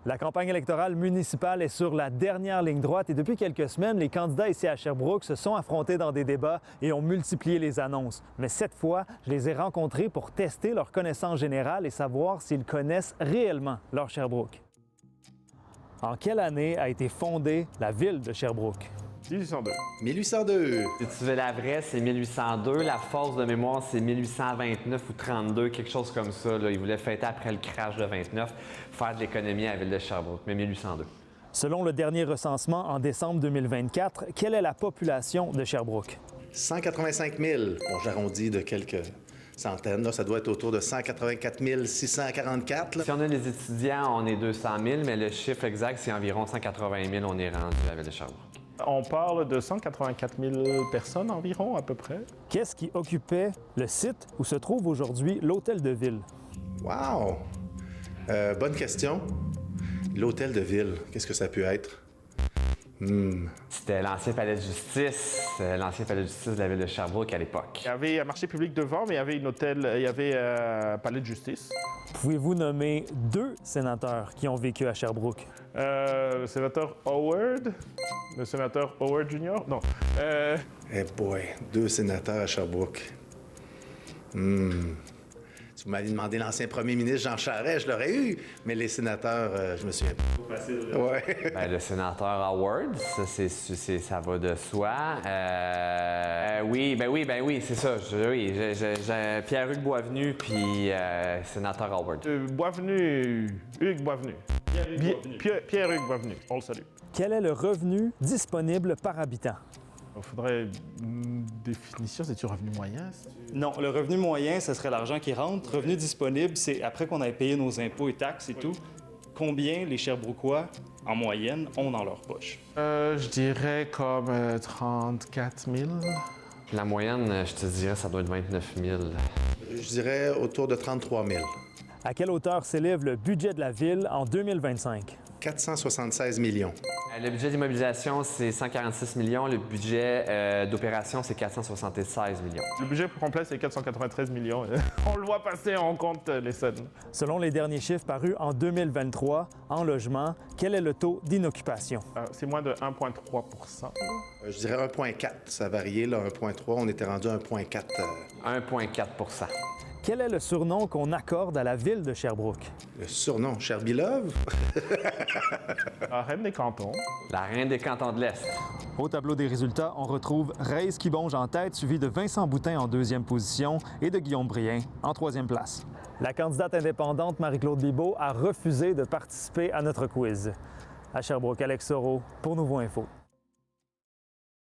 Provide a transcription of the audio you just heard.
La campagne électorale municipale est sur la dernière ligne droite et depuis quelques semaines, les candidats ici à Sherbrooke se sont affrontés dans des débats et ont multiplié les annonces. Mais cette fois, je les ai rencontrés pour tester leur connaissance générale et savoir s'ils connaissent réellement leur Sherbrooke. En quelle année a été fondée la ville de Sherbrooke? 1802. 1802. Si tu veux la vraie, c'est 1802. La fausse de mémoire, c'est 1829 ou 32, quelque chose comme ça. Là. Ils voulaient fêter après le crash de 29, faire de l'économie à la ville de Sherbrooke, mais 1802. Selon le dernier recensement en décembre 2024, quelle est la population de Sherbrooke? 185 000. Bon, j'arrondis de quelques centaines. Là, ça doit être autour de 184 644. Là. Si on a des étudiants, on est 200 000, mais le chiffre exact, c'est environ 180 000. On est rendu à la ville de Sherbrooke. On parle de 184 000 personnes environ, à peu près. Qu'est-ce qui occupait le site où se trouve aujourd'hui l'hôtel de ville? Wow! Bonne question. L'hôtel de ville, qu'est-ce que ça peut être? C'était l'ancien palais de justice, de la ville de Sherbrooke à l'époque. Il y avait un marché public devant, mais il y avait un palais de justice. Pouvez-vous nommer deux sénateurs qui ont vécu à Sherbrooke? Le sénateur Howard. Le sénateur Howard Jr. Non. Eh boy, 2 sénateurs à Sherbrooke. Si vous m'aviez demandé l'ancien premier ministre Jean Charest, je l'aurais eu, mais les sénateurs, je me souviens pas. Ouais. Ben, le sénateur Howard, ça va de soi. Oui, c'est ça. J'ai Pierre-Hugues Boisvenu, puis sénateur Howard. Hugues Boisvenu. Pierre-Hugues Boisvenu, on le salue. Quel est le revenu disponible par habitant? Il faudrait une définition, c'est-tu revenu moyen? Non, le revenu moyen, ce serait l'argent qui rentre. Revenu disponible, c'est après qu'on ait payé nos impôts et taxes et tout, combien les Sherbrookois, en moyenne, ont dans leur poche. Je dirais comme 34 000. La moyenne, je te dirais, ça doit être 29 000. Je dirais autour de 33 000. À quelle hauteur s'élève le budget de la ville en 2025? 476 millions. Le budget d'immobilisation, c'est 146 millions. Le budget d'opération, c'est 476 millions. Le budget complet, c'est 493 millions. On le voit passer, on compte les scènes. Selon les derniers chiffres parus en 2023, en logement, quel est le taux d'inoccupation? C'est moins de 1,3 Je dirais 1,4. Ça a varié, là, 1,3. On était rendu à 1,4. 1,4 Quel est le surnom qu'on accorde à la ville de Sherbrooke? Le surnom, Sherbilove? La reine des cantons. La reine des cantons de l'Est. Au tableau des résultats, on retrouve Raïs Kibonge en tête, suivi de Vincent Boutin en deuxième position et de Guillaume Brien en troisième place. La candidate indépendante Marie-Claude Bibeau a refusé de participer à notre quiz. À Sherbrooke, Alex Soro pour Nouveau Info.